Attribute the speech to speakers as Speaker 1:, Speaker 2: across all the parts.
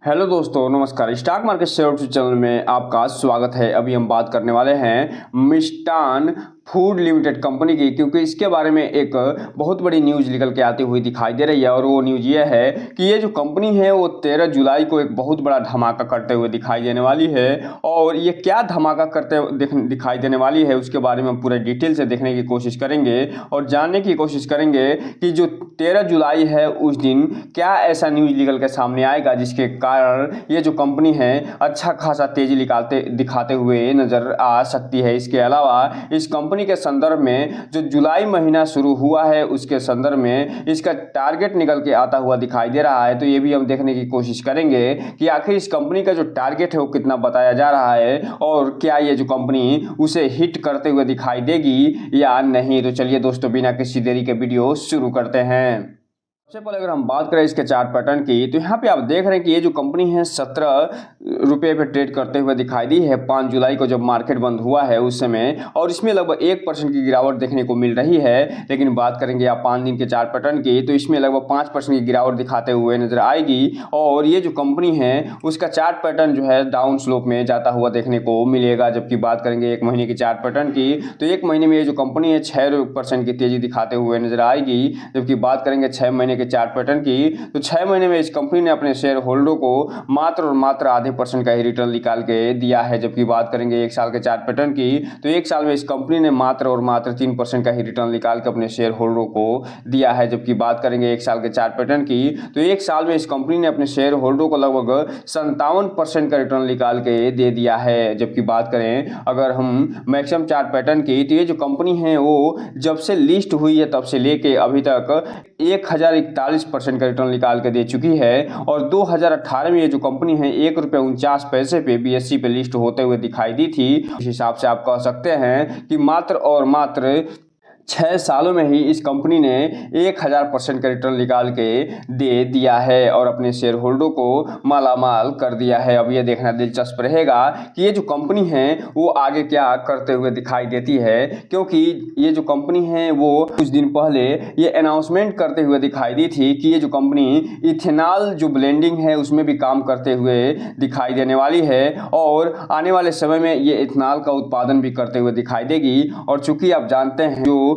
Speaker 1: Hello दोस्तों, नमस्कार। Stock market share channel में आपका स्वागत है। अभी हम बात करने वाले हैं मिष्टान फूड लिमिटेड कंपनी की, क्योंकि इसके बारे में एक बहुत बड़ी न्यूज़ निकल के आती हुई दिखाई दे रही है। और वो न्यूज़ ये है कि ये जो कंपनी है वो 13 जुलाई को एक बहुत बड़ा धमाका करते हुए दिखाई देने वाली है। और ये क्या धमाका करते दिखाई देने वाली है उसके बारे में हम पूरे डिटेल से देखने की कोशिश करेंगे और जानने की कोशिश करेंगे कि जो 13 जुलाई है उस दिन क्या ऐसा न्यूज़ निकल के सामने आएगा जिसके कारण ये जो कंपनी है अच्छा खासा तेजी दिखाते हुए नजर आ सकती है। इसके अलावा इस कंपनी के संदर्भ में जो जुलाई महीना शुरू हुआ है उसके संदर्भ में इसका टारगेट निकल के आता हुआ दिखाई दे रहा है। तो ये भी हम देखने की कोशिश करेंगे कि आखिर इस कंपनी का जो टारगेट है वो कितना बताया जा रहा है और क्या ये जो कंपनी उसे हिट करते हुए दिखाई देगी या नहीं। तो चलिए दोस्तों, बिना किसी देरी के वीडियो शुरू करते हैं। सबसे पहले अगर हम बात करें इसके चार्ट पैटर्न की, तो यहाँ पे आप देख रहे हैं कि ये जो कंपनी है 17 रुपये पे ट्रेड करते हुए दिखाई दी है 5 जुलाई को जब मार्केट बंद हुआ है उस समय। और इसमें लगभग 1% की गिरावट देखने को मिल रही है। लेकिन बात करेंगे आप 5 दिन के चार्ट पैटर्न की, तो इसमें लगभग 5% की गिरावट दिखाते हुए नजर आएगी। और ये जो कंपनी है उसका चार्ट पैटर्न जो है डाउन स्लोप में जाता हुआ देखने को मिलेगा। जबकि बात करेंगे 1 महीने की चार्ट पैटर्न की, तो 1 महीने में ये जो कंपनी है 6% की तेजी दिखाते हुए नजर आएगी। जबकि बात करेंगे 6 महीने के चार्ट पैटर्न की, तो 6 महीने में इस कंपनी ने अपने शेयर होल्डरों को मात्र और मात्र आधे % का ही रिटर्न निकाल के दिया है। जबकि बात करेंगे 1 साल के चार्ट पैटर्न की, तो 1 साल में इस कंपनी ने मात्र और मात्र 3% का ही रिटर्न निकाल के अपने शेयर होल्डरों को दिया है। जबकि बात करेंगे 1 साल के चार्ट पैटर्न की, तो 1 साल में इस कंपनी ने अपने शेयर होल्डरों को लगभग 57% का रिटर्न निकाल के दे दिया है। जबकि बात करें अगर हम मैक्सिमम चार्ट पैटर्न की, तो ये जो कंपनी है वो जब से लिस्ट हुई है तब से लेके अभी तक 1041% का रिटर्न निकाल के दे चुकी है। और 2018 में ये जो कंपनी है ₹1.49 पे BSE पे लिस्ट होते हुए दिखाई दी थी। इस हिसाब से आप कह सकते हैं कि मात्र और मात्र 6 सालों में ही इस कंपनी ने 1000% का रिटर्न निकाल के दे दिया है और अपने शेयर होल्डरों को मालामाल कर दिया है। अब ये देखना दिलचस्प रहेगा कि ये जो कंपनी है वो आगे क्या करते हुए दिखाई देती है, क्योंकि ये जो कंपनी है वो कुछ दिन पहले ये अनाउंसमेंट करते हुए दिखाई दी थी कि ये जो कंपनी इथेनॉल जो ब्लेंडिंग है उसमें भी काम करते हुए दिखाई देने वाली है और आने वाले समय में ये इथेनॉल का उत्पादन भी करते हुए दिखाई देगी। और चूंकि आप जानते हैं जो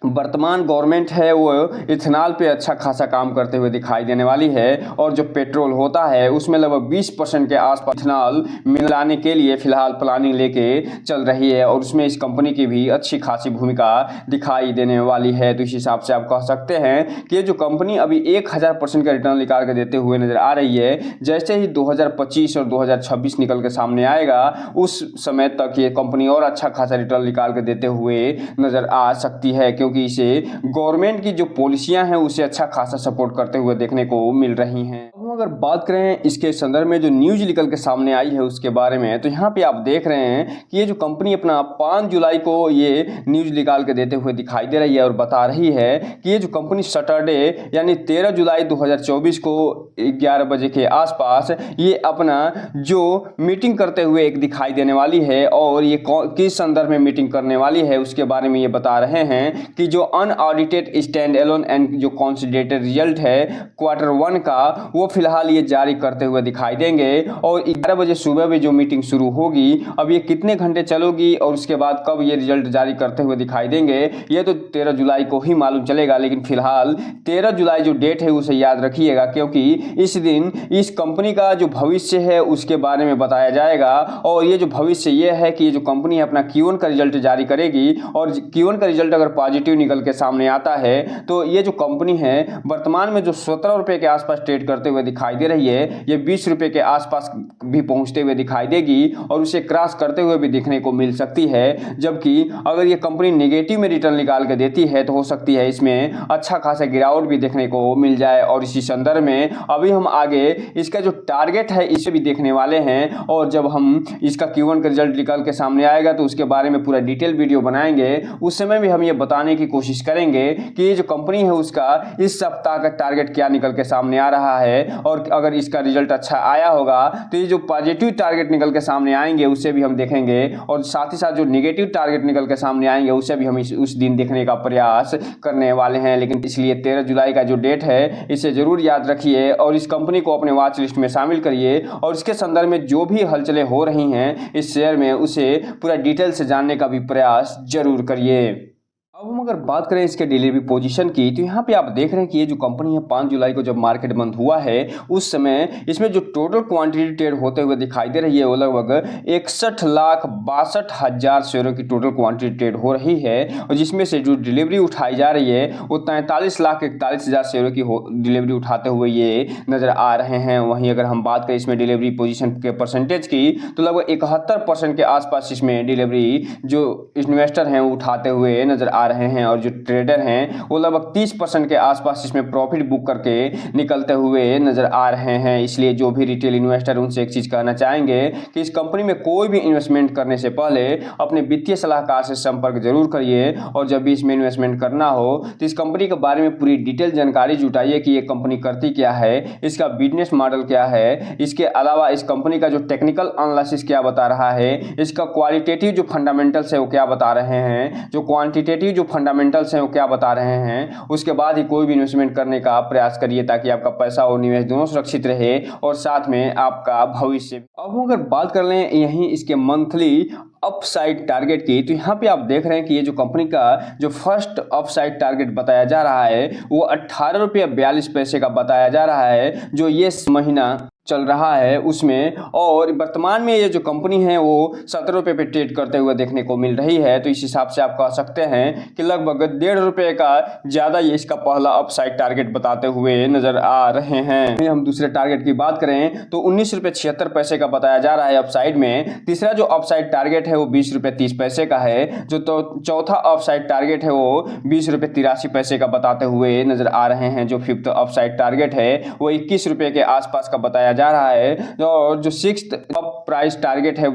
Speaker 1: वर्तमान गवर्नमेंट है वो इथेनॉल पे अच्छा खासा काम करते हुए दिखाई देने वाली है। और जो पेट्रोल होता है उसमें लगभग 20% के आसपास इथेनॉल मिलाने के लिए फिलहाल प्लानिंग लेके चल रही है और उसमें इस कंपनी की भी अच्छी खासी भूमिका दिखाई देने वाली है। तो इस हिसाब से आप कह सकते हैं कि ये जो कंपनी अभी 1000% का रिटर्न निकाल के देते हुए नजर आ रही है, जैसे ही 2025 और 2026 निकल के सामने आएगा उस समय तक ये कंपनी और अच्छा खासा रिटर्न निकाल के देते हुए नजर आ सकती है, क्योंकि इसे गवर्नमेंट की जो पॉलिसियां हैं उसे अच्छा खासा सपोर्ट करते हुए देखने को मिल रही हैं। हम अगर बात करें इसके संदर्भ में जो न्यूज़ निकल के सामने आई है उसके बारे में, तो यहाँ पे आप देख रहे हैं कि ये जो कंपनी अपना 5 जुलाई को ये न्यूज़ निकाल के देते हुए दिखाई दे रही है और बता रही है कि ये जो कंपनी सैटरडे यानी 13 जुलाई 2024 को 11 बजे के आसपास ये अपना जो मीटिंग करते हुए एक दिखाई देने वाली है। और ये किस संदर्भ में मीटिंग करने वाली है उसके बारे में ये बता रहे हैं कि जो अनऑडिटेड स्टैंड एलोन एंड जो कंसोलिडेटेड रिजल्ट है Q1 का वो फिलहाल ये जारी करते हुए दिखाई देंगे। और 11 बजे सुबह में जो मीटिंग शुरू होगी, अब ये कितने घंटे चलेगी और उसके बाद कब ये रिजल्ट जारी करते हुए दिखाई देंगे ये तो 13 जुलाई को ही मालूम चलेगा। लेकिन फिलहाल 13 जुलाई जो डेट है उसे याद रखिएगा, क्योंकि इस दिन इस कंपनी का जो भविष्य है उसके बारे में बताया जाएगा। और ये जो भविष्य ये है कि ये जो कंपनी है अपना Q1 का रिजल्ट जारी करेगी और Q1 का रिजल्ट अगर पॉजिटिव निकल के सामने आता है तो ये जो कंपनी है वर्तमान में जो 17 रुपये के आसपास ट्रेड करते हुए दिखाई दे रही है ये 20 रुपये के आसपास भी पहुंचते हुए दिखाई देगी और उसे क्रॉस करते हुए भी देखने को मिल सकती है। जबकि अगर ये कंपनी नेगेटिव में रिटर्न निकाल के देती है तो हो सकती है इसमें अच्छा खासा गिरावट भी देखने को मिल जाए। और इसी संदर्भ में अभी हम आगे इसका जो टारगेट है इसे भी देखने वाले हैं और जब हम इसका Q1 का रिजल्ट निकल के सामने आएगा तो उसके बारे में पूरा डिटेल वीडियो बनाएंगे। उस समय भी हम ये बताने की कोशिश करेंगे कि ये जो कंपनी है उसका इस सप्ताह का टारगेट क्या निकल के सामने आ रहा है और अगर इसका रिजल्ट अच्छा आया होगा तो ये जो पॉजिटिव टारगेट निकल के सामने आएंगे उसे भी हम देखेंगे, और साथ ही साथ जो नेगेटिव टारगेट निकल के सामने आएंगे उसे भी हम उस दिन देखने का प्रयास करने वाले हैं। लेकिन इसलिए 13 जुलाई का जो डेट है इसे जरूर याद रखिए और इस कंपनी को अपने वॉच लिस्ट में शामिल करिए, और इसके संदर्भ में जो भी हलचलें हो रही हैं इस शेयर में उसे पूरा डिटेल से जानने का भी प्रयास जरूर करिए। अब हम अगर बात करें इसके डिलीवरी पोजीशन की, तो यहाँ पे आप देख रहे हैं कि ये जो कंपनी है 5 जुलाई को जब मार्केट बंद हुआ है उस समय इसमें जो टोटल क्वांटिटी ट्रेड होते हुए दिखाई दे रही है वो लगभग 61,62,000 शेयरों की टोटल क्वांटिटी ट्रेड हो रही है, और जिसमें से जो डिलीवरी उठाई जा रही है वो 43,41,000 शेयरों की डिलीवरी उठाते हुए ये नज़र आ रहे हैं। वहीं अगर हम बात करें इसमें डिलीवरी पोजिशन के परसेंटेज की तो लगभग 71% के आसपास इसमें डिलीवरी जो इन्वेस्टर हैं वो उठाते हुए नजर आ रहे हैं, और जो ट्रेडर हैं वो लगभग 30% के आसपास इसमें प्रॉफिट बुक करके निकलते हुए नजर आ रहे हैं। इसलिए जो भी रिटेल इन्वेस्टर उनसे एक चीज़ कहना चाहेंगे कि इस कंपनी में कोई भी इन्वेस्टमेंट करने से पहले अपने वित्तीय सलाहकार से संपर्क जरूर करिए, और जब भी इसमें इन्वेस्टमेंट करना हो तो इस कंपनी के बारे में पूरी डिटेल जानकारी जुटाइए कि ये कंपनी करती क्या है, इसका बिजनेस मॉडल क्या है, इसके अलावा इस कंपनी का जो टेक्निकल एनालिसिस क्या बता रहा है, इसका क्वालिटेटिव जो फंडामेंटल्स है वो क्या बता रहे हैं, जो क्वांटिटेटिव जो फंडामेंटल्स हैं वो क्या बता रहे हैं, उसके बाद ही कोई भी इन्वेस्टमेंट करने का प्रयास करिए ताकि आपका पैसा और निवेश दोनों सुरक्षित रहे और साथ में आपका भविष्य। अब हम अगर बात कर लें यहीं इसके मंथली अपसाइड टारगेट की, तो यहाँ पे आप देख रहे हैं कि ये जो कंपनी का जो फर्स्ट अपसाइड टारगेट बताया जा रहा है वो 18.42 रुपये का बताया जा रहा है जो ये महीना चल रहा है उसमें, और वर्तमान में ये जो कंपनी है वो 17 रुपये पे ट्रेड करते हुए देखने को मिल रही है। तो इस हिसाब से आप कह सकते हैं कि लगभग 1.5 रुपये का ज़्यादा ये इसका पहला अपसाइड टारगेट बताते हुए नज़र आ रहे हैं। हम दूसरे टारगेट की बात करें तो 19.76 का बताया जा रहा है अपसाइड में। तीसरा जो अपसाइड टारगेट है वो 20.30 का है। जो तो चौथा अपसाइड टारगेट है वो 20.83 का बताते हुए नज़र आ रहे हैं। जो फिफ्थ अपसाइड टारगेट है वो 21 रुपये के आसपास का बताया जा रहा है, और जो सिक्स्थ अप प्राइस टारगेट है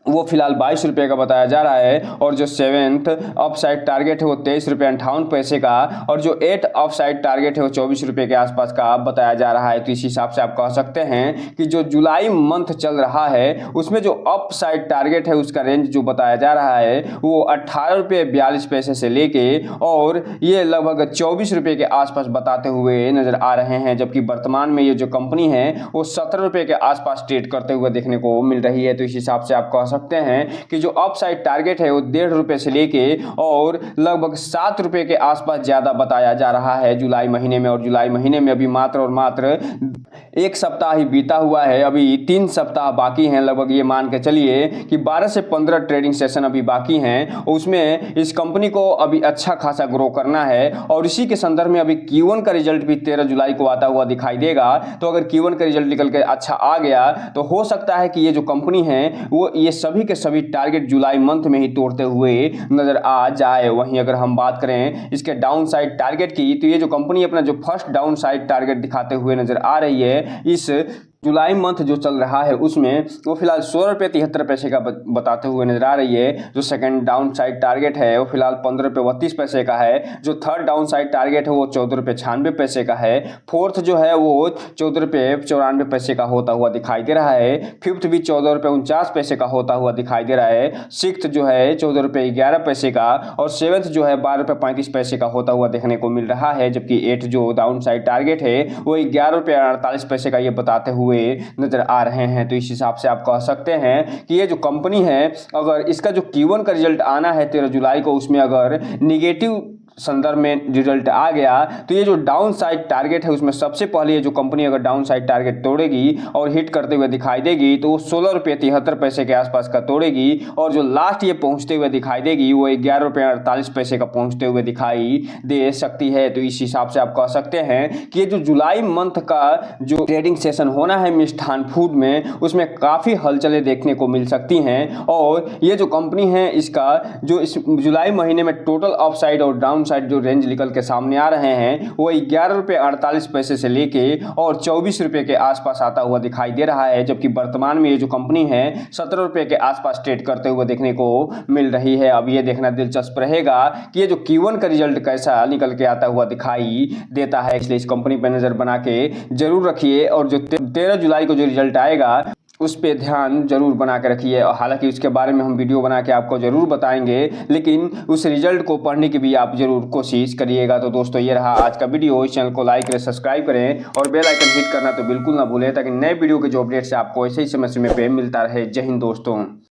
Speaker 1: वो फिलहाल 22 रुपये का बताया जा रहा है, और जो सेवेंथ अपसाइड टारगेट है वो 23.58 का, और जो 8 अपसाइड टारगेट है वो 24 रुपये के आसपास का बताया जा रहा है। तो इस हिसाब से आप कह सकते हैं कि जो जुलाई मंथ चल रहा है उसमें जो अपसाइड टारगेट है उसका रेंज जो बताया जा रहा है वो 18.42 से लेके और ये लगभग 24 रुपये के आसपास बताते हुए नजर आ रहे हैं, जबकि वर्तमान में ये जो कंपनी है वो 17 रुपये के आसपास ट्रेड करते हुए देखने को मिल रही है। तो इस हिसाब से आप कह सकते हैं कि जो अपसाइड टारगेट है वो 1.5 रुपये से लेके और लगभग 7 रुपये के आसपास ज्यादा बताया जा रहा है जुलाई महीने में। और जुलाई महीने में अभी मात्र और मात्र एक सप्ताह ही बीता हुआ है, अभी 3 सप्ताह बाकी हैं। लगभग ये मान के चलिए कि 12 से 15 ट्रेडिंग सेशन अभी बाकी हैं, उसमें इस कंपनी को अभी अच्छा खासा ग्रो करना है। और इसी के संदर्भ में अभी Q1 का रिजल्ट भी 13 जुलाई को आता हुआ दिखाई देगा। तो अगर Q1 का रिजल्ट निकल के अच्छा आ गया तो हो सकता है कि ये जो कंपनी है वो ये सभी के सभी टारगेट जुलाई मंथ में ही तोड़ते हुए नजर आ जाए। वहीं अगर हम बात करें इसके डाउन साइड टारगेट की, तो ये जो कंपनी अपना जो फर्स्ट डाउन साइड टारगेट दिखाते हुए नजर आ रही है इस जुलाई मंथ जो चल रहा है उसमें वो फिलहाल 16.73 का बताते हुए नजर आ रही है। जो सेकंड डाउन साइड टारगेट है वो फिलहाल 15.32 का है। जो थर्ड डाउन साइड टारगेट है वो 14.96 का है। फोर्थ जो है वो 14.94 का होता हुआ दिखाई दे रहा है। फिफ्थ भी 14.49 का होता हुआ दिखाई दे रहा है। सिक्स्थ जो है 14.11 का, और सेवन्थ जो है 12.35 का होता हुआ देखने को मिल रहा है। जबकि एट जो डाउन साइड टारगेट है वो 11.48 का ये बताते हुए नजर आ रहे हैं। तो इस हिसाब से आप कह सकते हैं कि ये जो कंपनी है अगर इसका जो Q1 का रिजल्ट आना है 13 जुलाई को, उसमें अगर निगेटिव संदर्भ में रिजल्ट आ गया तो ये जो डाउन साइड टारगेट है उसमें सबसे पहले ये जो कंपनी अगर डाउन साइड टारगेट तोड़ेगी और हिट करते हुए दिखाई देगी तो वो 16.73 के आसपास का तोड़ेगी, और जो लास्ट ये पहुंचते हुए दिखाई देगी वो 11.48 का पहुंचते हुए दिखाई दे सकती है। तो इस हिसाब से आप कह सकते हैं कि ये जो जुलाई मंथ का जो ट्रेडिंग सेशन होना है मिष्ठान फूड में उसमें काफ़ी हलचलें देखने को मिल सकती हैं। और ये जो कंपनी है इसका जो इस जुलाई महीने में टोटल अपसाइड और डाउन साइड जो रेंज निकल के सामने आ रहे हैं वो 11 रुपये 48 पैसे से लेके और 24 रुपये के आसपास आता हुआ दिखाई दे रहा है, जबकि वर्तमान में ये जो कंपनी है 17 रुपये के आसपास ट्रेड करते हुए देखने को मिल रही है। अब ये देखना दिलचस्प रहेगा कि ये जो Q1 का रिजल्ट कैसा निकल के आता हुआ दिखाई देता है, इसलिए इस कंपनी पर नजर बना के जरूर रखिए और जो 13 जुलाई को जो रिजल्ट आएगा उस पर ध्यान जरूर बना के रखिए। हालांकि उसके बारे में हम वीडियो बना के आपको जरूर बताएंगे, लेकिन उस रिजल्ट को पढ़ने की भी आप जरूर कोशिश करिएगा। तो दोस्तों ये रहा आज का वीडियो। इस चैनल को लाइक करें, सब्सक्राइब करें और बेल आइकन हिट करना तो बिल्कुल ना भूलें, ताकि नए वीडियो के जो अपडेट्स आपको ऐसे ही समय पे मिलता रहे। जय हिंद दोस्तों।